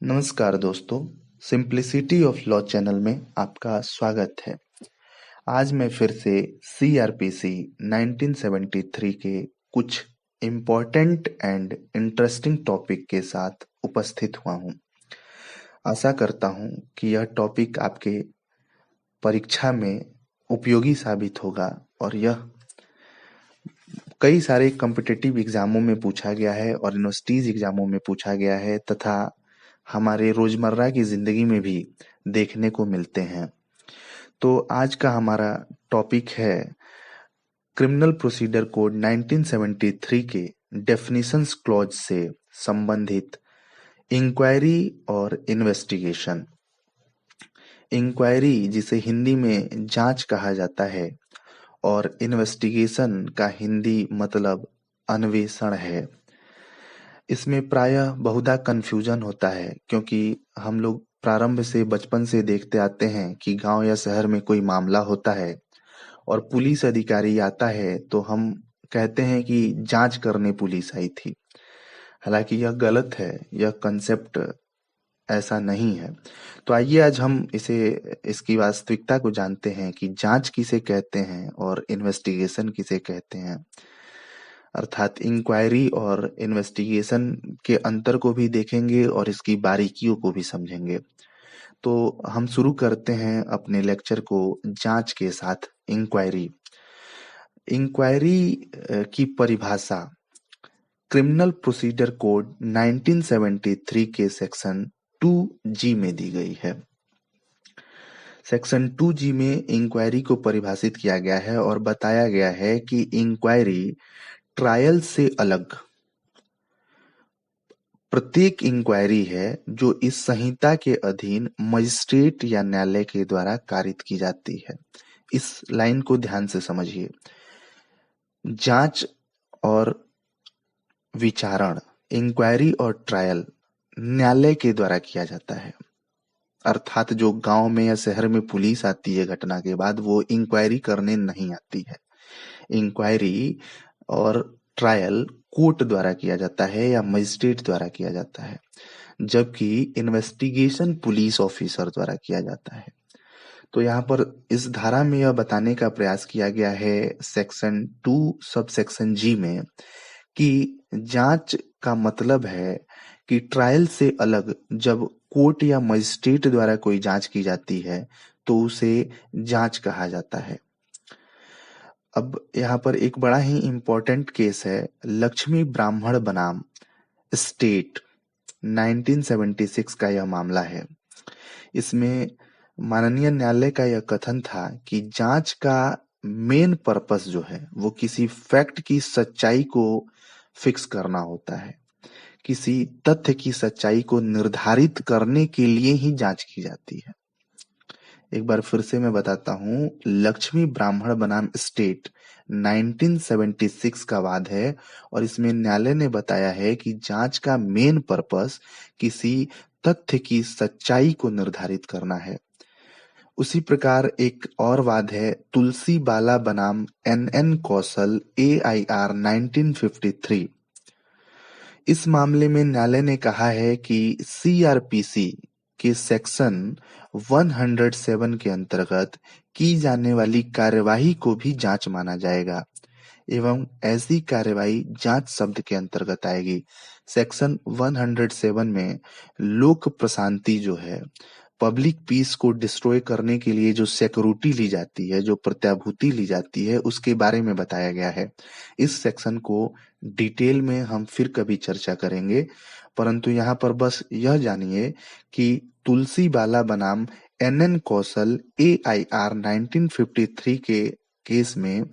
नमस्कार दोस्तों, simplicity of law channel में आपका स्वागत है। आज मैं फिर से सीआरपीसी 1973 के कुछ इम्पोर्टेंट एंड इंटरेस्टिंग टॉपिक के साथ उपस्थित हुआ हूँ। आशा करता हूँ कि यह टॉपिक आपके परीक्षा में उपयोगी साबित होगा और यह कई सारे कॉम्पिटिटिव एग्जामों में पूछा गया है और यूनिवर्सिटीज एग्जामों में पूछा गया है तथा हमारे रोजमर्रा की जिंदगी में भी देखने को मिलते हैं। तो आज का हमारा टॉपिक है क्रिमिनल प्रोसीजर कोड 1973 के डेफिनिशंस क्लॉज से संबंधित इंक्वायरी और इन्वेस्टिगेशन। इंक्वायरी, जिसे हिंदी में जांच कहा जाता है, और इन्वेस्टिगेशन का हिंदी मतलब अन्वेषण है। इसमें प्रायः बहुधा कंफ्यूजन होता है क्योंकि हम लोग प्रारंभ से बचपन से देखते आते हैं कि गांव या शहर में कोई मामला होता है और पुलिस अधिकारी आता है तो हम कहते हैं कि जांच करने पुलिस आई थी। हालांकि यह गलत है, यह कंसेप्ट ऐसा नहीं है। तो आइए आज हम इसकी वास्तविकता को जानते हैं कि जांच किसे कहते हैं और इन्वेस्टिगेशन किसे कहते हैं। अर्थात इंक्वायरी और इन्वेस्टिगेशन के अंतर को भी देखेंगे और इसकी बारीकियों को भी समझेंगे। तो हम शुरू करते हैं अपने लेक्चर को जांच के साथ। इंक्वायरी इंक्वायरी की परिभाषा क्रिमिनल प्रोसीजर कोड 1973 के सेक्शन 2G में दी गई है। सेक्शन 2G में इंक्वायरी को परिभाषित किया गया है और बताया गया है कि इंक्वायरी ट्रायल से अलग प्रत्येक इंक्वायरी है जो इस संहिता के अधीन मजिस्ट्रेट या न्यायालय के द्वारा कारित की जाती है। इस लाइन को ध्यान से समझिए। जांच और विचारण, इंक्वायरी और ट्रायल न्यायालय के द्वारा किया जाता है। अर्थात जो गांव में या शहर में पुलिस आती है घटना के बाद, वो इंक्वायरी करने नहीं आती है। इंक्वायरी और ट्रायल कोर्ट द्वारा किया जाता है या मजिस्ट्रेट द्वारा किया जाता है, जबकि इन्वेस्टिगेशन पुलिस ऑफिसर द्वारा किया जाता है। तो यहाँ पर इस धारा में यह बताने का प्रयास किया गया है सेक्शन 2 सब सेक्शन G में कि जांच का मतलब है कि ट्रायल से अलग जब कोर्ट या मजिस्ट्रेट द्वारा कोई जांच की जाती है तो उसे जांच कहा जाता है। अब यहाँ पर एक बड़ा ही इम्पोर्टेंट केस है, लक्ष्मी ब्राह्मण बनाम स्टेट 1976 का यह मामला है। इसमें माननीय न्यायालय का यह कथन था कि जांच का मेन पर्पस जो है वो किसी फैक्ट की सच्चाई को फिक्स करना होता है, किसी तथ्य की सच्चाई को निर्धारित करने के लिए ही जांच की जाती है। एक बार फिर से मैं बताता हूँ, लक्ष्मी ब्राह्मण बनाम स्टेट 1976 का वाद है और इसमें न्यायालय ने बताया है कि जांच का मेन पर्पस किसी तथ्य की सच्चाई को निर्धारित करना है। उसी प्रकार एक और वाद है तुलसी बाला बनाम NN कौशल AIR 1953। इस मामले में न्यायालय ने कहा है कि CRPC के सेक्शन 107 के अंतर्गत की जाने वाली कार्यवाही को भी जांच माना जाएगा एवं ऐसी कार्यवाही जांच शब्द के अंतर्गत आएगी। सेक्शन 107 में लोक प्रशांति जो है, पब्लिक पीस को डिस्ट्रॉय करने के लिए जो सिक्योरिटी ली जाती है, जो प्रत्याभूति ली जाती है, उसके बारे में बताया गया है। इस सेक्शन को डिटेल में हम फिर कभी चर्चा करेंगे, परंतु यहाँ पर बस यह जानिए कि तुलसी बाला बनाम NN कौशल AIR 1953 के केस में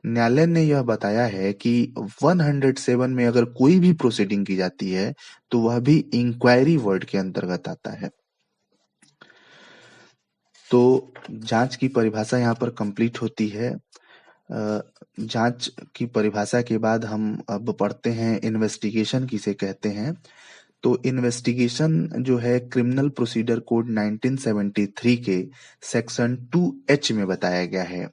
न्यायालय ने यह बताया है कि 107 में अगर कोई भी प्रोसीडिंग की जाती है तो वह भी इंक्वायरी वर्ड के अंतर्गत आता है। तो जांच की परिभाषा यहाँ पर कंप्लीट होती है। जांच की परिभाषा के बाद हम अब पढ़ते हैं इन्वेस्टिगेशन किसे कहते हैं। तो इन्वेस्टिगेशन जो है क्रिमिनल प्रोसीजर कोड 1973 के सेक्शन 2H में बताया गया है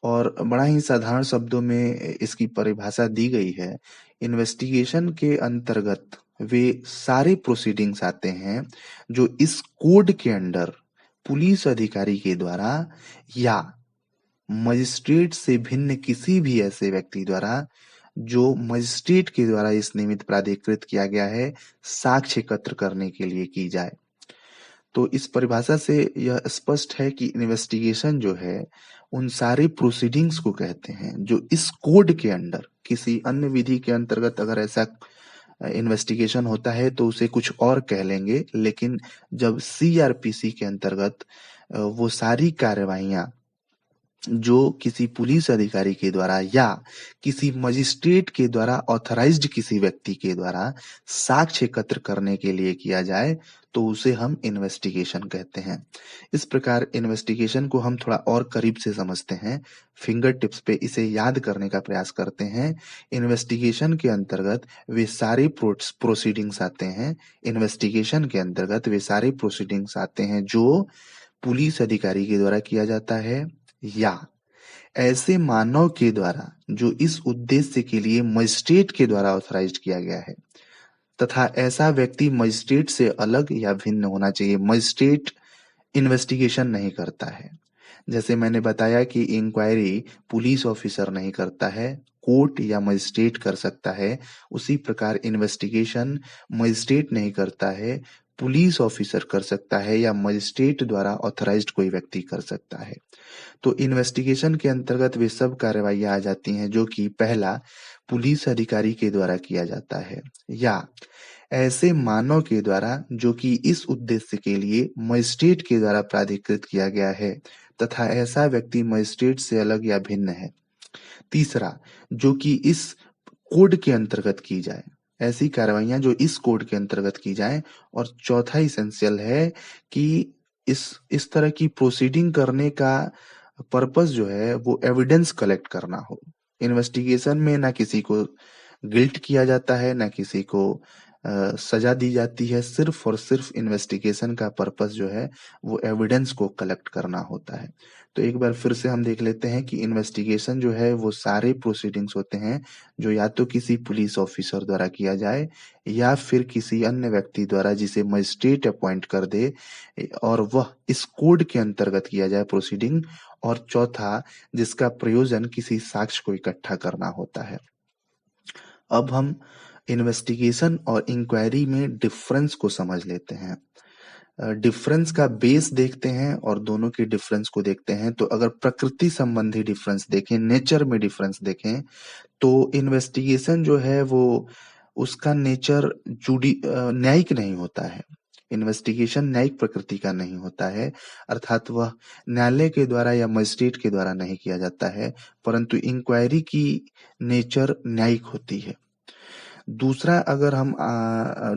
और बड़ा ही साधारण शब्दों में इसकी परिभाषा दी गई है। इन्वेस्टिगेशन के अंतर्गत वे सारे प्रोसीडिंग्स आते हैं जो इस कोड के अंडर पुलिस अधिकारी के द्वारा या मजिस्ट्रेट से भिन्न किसी भी ऐसे व्यक्ति द्वारा जो मजिस्ट्रेट के द्वारा इस निमित्त प्राधिकृत किया गया है साक्ष्य एकत्र करने के लिए की जाए। तो इस परिभाषा से यह स्पष्ट है कि इन्वेस्टिगेशन जो है उन सारे प्रोसीडिंग्स को कहते हैं जो इस कोड के अंडर, किसी अन्य विधि के अंतर्गत अगर ऐसा इन्वेस्टिगेशन होता है तो उसे कुछ और कह लेंगे, लेकिन जब सीआरपीसी के अंतर्गत वो सारी कार्यवाहियां जो किसी पुलिस अधिकारी के द्वारा या किसी मजिस्ट्रेट के द्वारा ऑथराइज्ड किसी व्यक्ति के द्वारा साक्ष्य एकत्र करने के लिए किया जाए तो उसे हम इन्वेस्टिगेशन कहते हैं। इस प्रकार इन्वेस्टिगेशन को हम थोड़ा और करीब से समझते हैं, फिंगर टिप्स पे इसे याद करने का प्रयास करते हैं। इन्वेस्टिगेशन के अंतर्गत वे सारे प्रोसीडिंग्स आते हैं, इन्वेस्टिगेशन के अंतर्गत वे सारे प्रोसीडिंग्स आते हैं जो पुलिस अधिकारी के द्वारा किया जाता है या ऐसे मानव के द्वारा जो इस उद्देश्य के लिए मजिस्ट्रेट के द्वारा ऑथराइज्ड किया गया है, तथा ऐसा व्यक्ति मजिस्ट्रेट से अलग या भिन्न होना चाहिए। मजिस्ट्रेट इन्वेस्टिगेशन नहीं करता है, जैसे मैंने बताया कि इंक्वायरी पुलिस ऑफिसर नहीं करता है, कोर्ट या मजिस्ट्रेट कर सकता है। उसी प्रकार इन्वेस्टिगेशन मजिस्ट्रेट नहीं करता है, पुलिस ऑफिसर कर सकता है या मजिस्ट्रेट द्वारा ऑथराइज्ड कोई व्यक्ति कर सकता है। तो इन्वेस्टिगेशन के अंतर्गत वे सब कार्रवाइयां आ जाती हैं जो कि पहला पुलिस अधिकारी के द्वारा किया जाता है या ऐसे मानव के द्वारा जो कि इस उद्देश्य के लिए मजिस्ट्रेट के द्वारा प्राधिकृत किया गया है तथा ऐसा व्यक्ति मजिस्ट्रेट से अलग या भिन्न है। तीसरा, जो कि इस कोड के अंतर्गत की जाए, ऐसी कार्रवाइयां जो इस कोड के अंतर्गत की जाए। और चौथा इसेंशियल है कि इस तरह की प्रोसीडिंग करने का पर्पस जो है वो एविडेंस कलेक्ट करना हो। इन्वेस्टिगेशन में ना किसी को गिल्ट किया जाता है, ना किसी को सजा दी जाती है, सिर्फ और सिर्फ इन्वेस्टिगेशन का पर्पस जो है वो एविडेंस को कलेक्ट करना होता है। तो एक बार फिर से हम देख लेते हैं कि इन्वेस्टिगेशन जो है वो सारे प्रोसीडिंग्स होते हैं जो या तो किसी पुलिस ऑफिसर द्वारा किया जाए या फिर किसी अन्य व्यक्ति द्वारा जिसे मजिस्ट्रेट अपॉइंट कर दे और वह इस कोड के अंतर्गत किया जाए प्रोसीडिंग। और चौथा, जिसका प्रयोजन किसी साक्ष्य को इकट्ठा करना होता है। अब हम इन्वेस्टिगेशन और इंक्वायरी में डिफरेंस को समझ लेते हैं। डिफरेंस का बेस देखते हैं और दोनों के डिफरेंस को देखते हैं। तो अगर प्रकृति संबंधी डिफरेंस देखें, नेचर में डिफरेंस देखें, तो इन्वेस्टिगेशन जो है वो उसका नेचर न्यायिक नहीं होता है। इन्वेस्टिगेशन न्यायिक प्रकृति का नहीं होता है, अर्थात वह न्यायालय के द्वारा या मजिस्ट्रेट के द्वारा नहीं किया जाता है, परंतु इंक्वायरी की नेचर न्यायिक होती है। दूसरा, अगर हम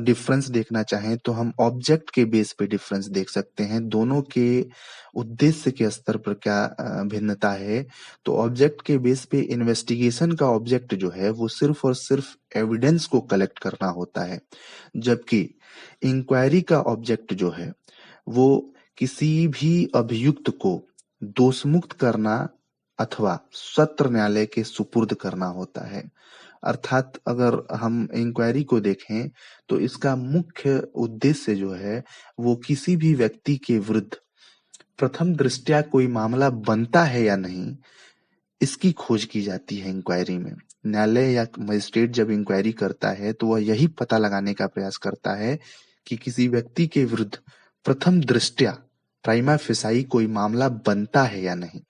डिफरेंस देखना चाहें तो हम ऑब्जेक्ट के बेस पे डिफरेंस देख सकते हैं, दोनों के उद्देश्य के स्तर पर क्या भिन्नता है। तो ऑब्जेक्ट के बेस पे इन्वेस्टिगेशन का ऑब्जेक्ट जो है वो सिर्फ और सिर्फ एविडेंस को कलेक्ट करना होता है, जबकि इंक्वायरी का ऑब्जेक्ट जो है वो किसी भी अभियुक्त को दोषमुक्त करना अथवा सत्र न्यायालय के सुपुर्द करना होता है। अर्थात अगर हम इंक्वायरी को देखें तो इसका मुख्य उद्देश्य जो है वो किसी भी व्यक्ति के विरुद्ध प्रथम दृष्टया कोई मामला बनता है या नहीं, इसकी खोज की जाती है इंक्वायरी में। न्यायालय या मजिस्ट्रेट जब इंक्वायरी करता है तो वह यही पता लगाने का प्रयास करता है कि किसी व्यक्ति के विरुद्ध प्रथम दृष्टया प्राइमा फेसाई कोई मामला बनता है या नहीं,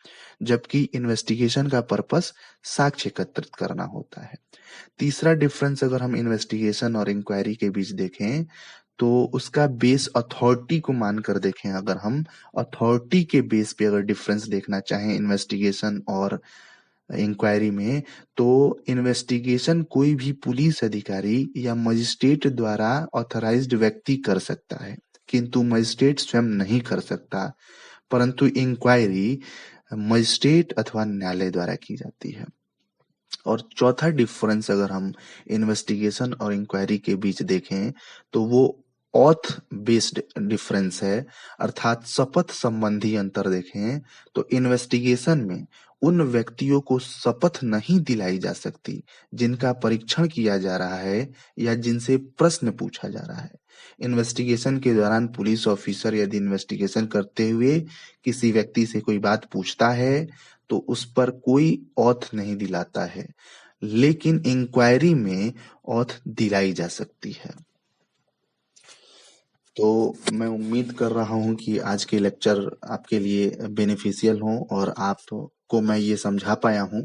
जबकि इन्वेस्टिगेशन का पर्पस साक्ष्य एकत्रित करना होता है। तीसरा डिफरेंस अगर हम इन्वेस्टिगेशन और इंक्वायरी के बीच देखें तो उसका बेस अथॉरिटी को मानकर देखें। अगर हम अथॉरिटी के बेस पे अगर डिफरेंस देखना चाहें इन्वेस्टिगेशन और इंक्वायरी में, तो इन्वेस्टिगेशन कोई भी पुलिस अधिकारी या मजिस्ट्रेट द्वारा ऑथराइज्ड व्यक्ति कर सकता है, किंतु मजिस्ट्रेट स्वयं नहीं कर सकता, परंतु इंक्वायरी मजिस्ट्रेट अथवा न्यायालय द्वारा की जाती है। और चौथा डिफरेंस अगर हम इन्वेस्टिगेशन और इंक्वायरी के बीच देखें तो वो ऑथ बेस्ड डिफरेंस है, अर्थात शपथ संबंधी अंतर देखें तो इन्वेस्टिगेशन में उन व्यक्तियों को शपथ नहीं दिलाई जा सकती जिनका परीक्षण किया जा रहा है या जिनसे प्रश्न पूछा जा रहा है। इन्वेस्टिगेशन के दौरान पुलिस ऑफिसर यदि इन्वेस्टिगेशन करते हुए किसी व्यक्ति से कोई बात पूछता है तो उस पर कोई ऑथ नहीं दिलाता है, लेकिन इंक्वायरी में ऑथ दिलाई जा सकती है। तो मैं उम्मीद कर रहा हूं कि आज के लेक्चर आपके लिए बेनिफिशियल हों और आपको मैं ये समझा पाया हूं।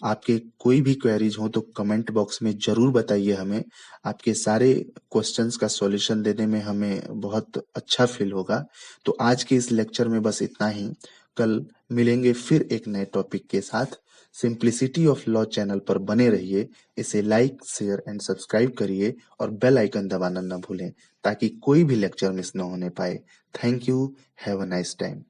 आपके कोई भी क्वेरीज हो तो कमेंट बॉक्स में जरूर बताइए हमें। आपके सारे क्वेश्चंस का सॉल्यूशन देने में हमें बहुत अच्छा फील होगा। तो आज के इस लेक्चर में बस इतना ही। कल मिलेंगे फिर एक नए टॉपिक के साथ। सिंप्लिसिटी ऑफ लॉ चैनल पर बने रहिए। इसे लाइक शेयर एंड सब्सक्राइब करिए और बेल आइकन दबाना न भूलें ताकि कोई भी लेक्चर मिस न होने पाए। Thank you. Have a nice time.